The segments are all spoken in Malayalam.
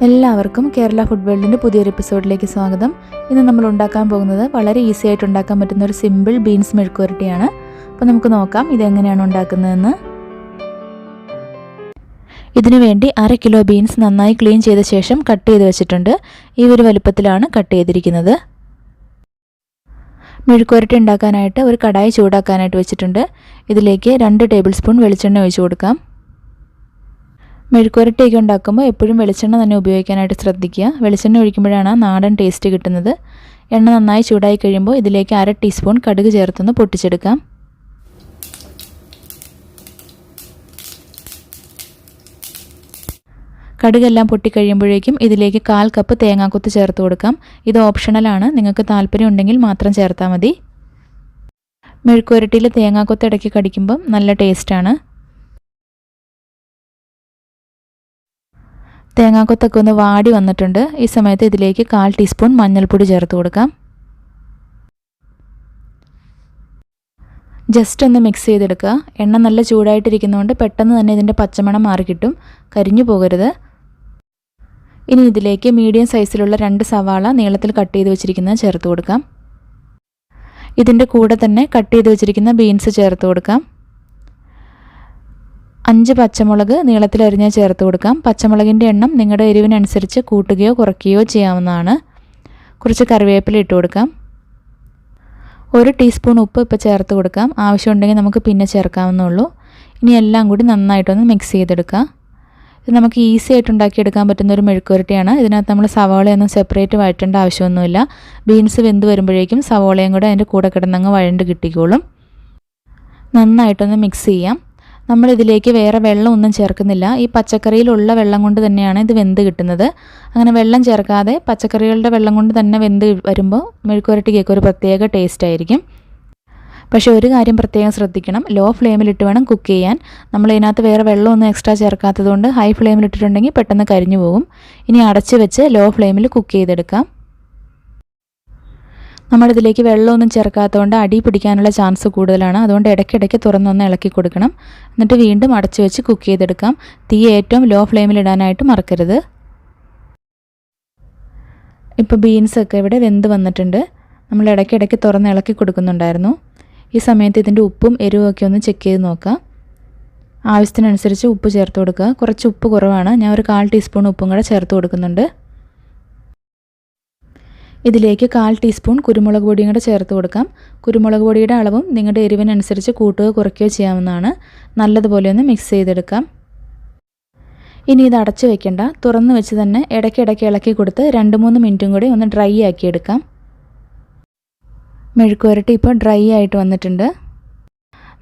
എല്ലാവർക്കും കേരള ഫുഡ് വേൾഡിൻ്റെ പുതിയൊരു എപ്പിസോഡിലേക്ക് സ്വാഗതം. ഇന്ന് നമ്മൾ ഉണ്ടാക്കാൻ പോകുന്നത് വളരെ ഈസി ആയിട്ട് ഉണ്ടാക്കാൻ പറ്റുന്ന ഒരു സിമ്പിൾ ബീൻസ് മെഴുക്കുവരട്ടിയാണ്. അപ്പോൾ നമുക്ക് നോക്കാം ഇതെങ്ങനെയാണ് ഉണ്ടാക്കുന്നതെന്ന്. ഇതിനു വേണ്ടി 1/2 കിലോ ബീൻസ് നന്നായി ക്ലീൻ ചെയ്ത ശേഷം കട്ട് ചെയ്ത് വെച്ചിട്ടുണ്ട്. ഈ ഒരു വലുപ്പത്തിലാണ് കട്ട് ചെയ്തിരിക്കുന്നത്. മെഴുക്കുവരട്ടി ഉണ്ടാക്കാനായിട്ട് ഒരു കടായി ചൂടാക്കാനായിട്ട് വെച്ചിട്ടുണ്ട്. ഇതിലേക്ക് 2 ടേബിൾ സ്പൂൺ വെളിച്ചെണ്ണ ഒഴിച്ചു കൊടുക്കാം. മെഴുക്കുവരട്ടിയൊക്കെ ഉണ്ടാക്കുമ്പോൾ എപ്പോഴും വെളിച്ചെണ്ണ തന്നെ ഉപയോഗിക്കാനായിട്ട് ശ്രദ്ധിക്കുക. വെളിച്ചെണ്ണ ഒഴിക്കുമ്പോഴാണ് നാടൻ ടേസ്റ്റ് കിട്ടുന്നത്. എണ്ണ നന്നായി ചൂടായി കഴിയുമ്പോൾ ഇതിലേക്ക് 1/2 ടീസ്പൂൺ കടുക് ചേർത്തൊന്ന് പൊട്ടിച്ചെടുക്കാം. കടുകെല്ലാം പൊട്ടിക്കഴിയുമ്പോഴേക്കും ഇതിലേക്ക് 1/4 കപ്പ് തേങ്ങാക്കൊത്ത് ചേർത്ത് കൊടുക്കാം. ഇത് ഓപ്ഷണലാണ്, നിങ്ങൾക്ക് താല്പര്യം ഉണ്ടെങ്കിൽ മാത്രം ചേർത്താൽ മതി. മെഴുക്കുവരട്ടിയിൽ തേങ്ങാക്കൊത്ത് ഇടയ്ക്ക് കടിക്കുമ്പം നല്ല ടേസ്റ്റാണ്. തേങ്ങാക്കൊത്തൊക്കെ ഒന്ന് വാടി വന്നിട്ടുണ്ട്. ഈ സമയത്ത് ഇതിലേക്ക് 1/4 ടീസ്പൂൺ മഞ്ഞൾപ്പൊടി ചേർത്ത് കൊടുക്കാം. ജസ്റ്റ് ഒന്ന് മിക്സ് ചെയ്തെടുക്കുക. എണ്ണ നല്ല ചൂടായിട്ടിരിക്കുന്നതുകൊണ്ട് പെട്ടെന്ന് തന്നെ ഇതിൻ്റെ പച്ചമണം മാറി കിട്ടും, കരിഞ്ഞു പോകരുത്. ഇനി ഇതിലേക്ക് മീഡിയം സൈസിലുള്ള 2 സവാള നീളത്തിൽ കട്ട് ചെയ്ത് വെച്ചിരിക്കുന്നത് ചേർത്ത് കൊടുക്കാം. ഇതിൻ്റെ കൂടെ തന്നെ കട്ട് ചെയ്ത് വെച്ചിരിക്കുന്ന ബീൻസ് ചേർത്ത് കൊടുക്കാം. 5 പച്ചമുളക് നീളത്തിൽ അരിഞ്ഞ് ചേർത്ത് കൊടുക്കാം. പച്ചമുളകിൻ്റെ എണ്ണം നിങ്ങളുടെ എരിവിനനുസരിച്ച് കൂട്ടുകയോ കുറയ്ക്കുകയോ ചെയ്യാവുന്നതാണ്. കുറച്ച് കറിവേപ്പില ഇട്ട് കൊടുക്കാം. 1 ടീസ്പൂൺ ഉപ്പ് ഇപ്പോൾ ചേർത്ത് കൊടുക്കാം. ആവശ്യമുണ്ടെങ്കിൽ നമുക്ക് പിന്നെ ചേർക്കാവുന്നുള്ളൂ. ഇനി എല്ലാം കൂടി നന്നായിട്ടൊന്ന് മിക്സ് ചെയ്തെടുക്കാം. ഇത് നമുക്ക് ഈസി ആയിട്ട് ഉണ്ടാക്കിയെടുക്കാൻ പറ്റുന്ന ഒരു മെഴുക്കുവരട്ടിയാണ്. ഇതിനകത്ത് നമ്മൾ സവാളയൊന്നും സെപ്പറേറ്റ് വഴറ്റേണ്ട ആവശ്യമൊന്നുമില്ല. ബീൻസ് വെന്ത് വരുമ്പോഴേക്കും സവാളയും കൂടെ അതിൻ്റെ കൂടെ കിടന്നങ്ങ് വഴണ്ട് കിട്ടിക്കോളും. നന്നായിട്ടൊന്ന് മിക്സ് ചെയ്യാം. നമ്മളിതിലേക്ക് വേറെ വെള്ളമൊന്നും ചേർക്കുന്നില്ല. ഈ പച്ചക്കറിയിലുള്ള വെള്ളം കൊണ്ട് തന്നെയാണ് ഇത് വെന്ത് കിട്ടുന്നത്. അങ്ങനെ വെള്ളം ചേർക്കാതെ പച്ചക്കറികളുടെ വെള്ളം കൊണ്ട് തന്നെ വെന്ത് വരുമ്പോൾ മെഴുക്കുവരട്ടിക്കൊക്കെ ഒരു പ്രത്യേക ടേസ്റ്റ് ആയിരിക്കും. പക്ഷേ ഒരു കാര്യം പ്രത്യേകം ശ്രദ്ധിക്കണം, ലോ ഫ്ലെയിമിലിട്ട് വേണം കുക്ക് ചെയ്യാൻ. നമ്മൾ ഇതിനകത്ത് വേറെ വെള്ളമൊന്നും എക്സ്ട്രാ ചേർക്കാത്തതുകൊണ്ട് ഹൈ ഫ്ലെയിമിലിട്ടിട്ടുണ്ടെങ്കിൽ പെട്ടെന്ന് കരിഞ്ഞു പോകും. ഇനി അടച്ച് വെച്ച് ലോ ഫ്ലെയിമിൽ കുക്ക് ചെയ്തെടുക്കാം. നമ്മളിതിലേക്ക് വെള്ളമൊന്നും ചേർക്കാത്തതുകൊണ്ട് അടി പിടിക്കാനുള്ള ചാൻസ് കൂടുതലാണ്. അതുകൊണ്ട് ഇടയ്ക്കിടയ്ക്ക് തുറന്നൊന്ന് ഇളക്കി കൊടുക്കണം. എന്നിട്ട് വീണ്ടും അടച്ചു വെച്ച് കുക്ക് ചെയ്തെടുക്കാം. തീ ഏറ്റവും ലോ ഫ്ലെയിമിലിടാനായിട്ട് മറക്കരുത്. ഇപ്പോൾ ബീൻസൊക്കെ ഇവിടെ വെന്ത് വന്നിട്ടുണ്ട്. നമ്മൾ ഇടയ്ക്കിടയ്ക്ക് തുറന്ന് ഇളക്കി കൊടുക്കുന്നുണ്ടായിരുന്നു. ഈ സമയത്ത് ഇതിൻ്റെ ഉപ്പും എരിവും ഒക്കെ ഒന്ന് ചെക്ക് ചെയ്ത് നോക്കാം. ആവശ്യത്തിനനുസരിച്ച് ഉപ്പ് ചേർത്ത് കൊടുക്കുക. കുറച്ച് ഉപ്പ് കുറവാണ്, ഞാൻ ഒരു 1/4 ടീസ്പൂൺ ഉപ്പും കൂടെ ചേർത്ത് കൊടുക്കുന്നുണ്ട്. ഇതിലേക്ക് 1/4 ടീസ്പൂൺ കുരുമുളക് പൊടിയും കൂടെ ചേർത്ത് കൊടുക്കാം. കുരുമുളക് പൊടിയുടെ അളവും നിങ്ങളുടെ എരിവിനനുസരിച്ച് കൂട്ടുകയോ കുറയ്ക്കുകയോ ചെയ്യാവുന്നതാണ്. നല്ലതുപോലെ ഒന്ന് മിക്സ് ചെയ്തെടുക്കാം. ഇനി ഇത് അടച്ച് വെക്കേണ്ട, തുറന്ന് വെച്ച് തന്നെ ഇടയ്ക്കിടയ്ക്ക് ഇളക്കി കൊടുത്ത് 2-3 മിനിറ്റും കൂടി ഒന്ന് ഡ്രൈ ആക്കിയെടുക്കാം. മെഴുക്കുവരട്ടി ഇപ്പോൾ ഡ്രൈ ആയിട്ട് വന്നിട്ടുണ്ട്.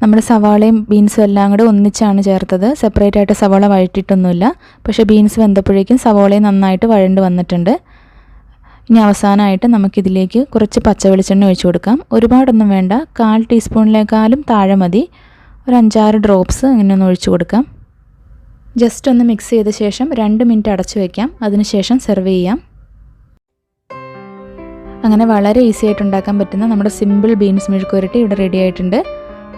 നമ്മൾ സവാളയും ബീൻസും എല്ലാം കൂടെ ഒന്നിച്ചാണ് ചേർത്തത്. സെപ്പറേറ്റ് ആയിട്ട് സവാള വഴറ്റിയിട്ടൊന്നുമില്ല. പക്ഷേ ബീൻസ് വെന്തപ്പോഴേക്കും സവാളയും നന്നായിട്ട് വഴണ്ട് വന്നിട്ടുണ്ട്. ഇനി അവസാനമായിട്ട് നമുക്കിതിലേക്ക് കുറച്ച് പച്ച വെളിച്ചെണ്ണ ഒഴിച്ചു കൊടുക്കാം. ഒരുപാടൊന്നും വേണ്ട, 1/4 ടീസ്പൂണിലേക്കാളും താഴെ മതി. ഒരു 5-6 ഡ്രോപ്സ് ഇങ്ങനെ ഒന്ന് ഒഴിച്ചു കൊടുക്കാം. ജസ്റ്റ് ഒന്ന് മിക്സ് ചെയ്ത ശേഷം 2 മിനിറ്റ് അടച്ചു വയ്ക്കാം. അതിനുശേഷം സെർവ് ചെയ്യാം. അങ്ങനെ വളരെ ഈസി ആയിട്ട് ഉണ്ടാക്കാൻ പറ്റുന്ന നമ്മുടെ സിമ്പിൾ ബീൻസ് മെഴുക്കുവരട്ടി ഇവിടെ റെഡി ആയിട്ടുണ്ട്.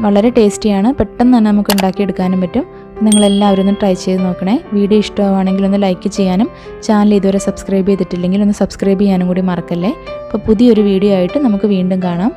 വളരെ ടേസ്റ്റിയാണ്, പെട്ടെന്ന് തന്നെ നമുക്ക് ഉണ്ടാക്കിയെടുക്കാനും പറ്റും. നിങ്ങളെല്ലാവരും ഒന്ന് ട്രൈ ചെയ്ത് നോക്കണേ. വീഡിയോ ഇഷ്ടമാണെങ്കിൽ ഒന്ന് ലൈക്ക് ചെയ്യാനും ചാനൽ ഇതുവരെ സബ്സ്ക്രൈബ് ചെയ്തിട്ടില്ലെങ്കിൽ ഒന്ന് സബ്സ്ക്രൈബ് ചെയ്യാനും കൂടി മറക്കല്ലേ. അപ്പോൾ പുതിയൊരു വീഡിയോ ആയിട്ട് നമുക്ക് വീണ്ടും കാണാം.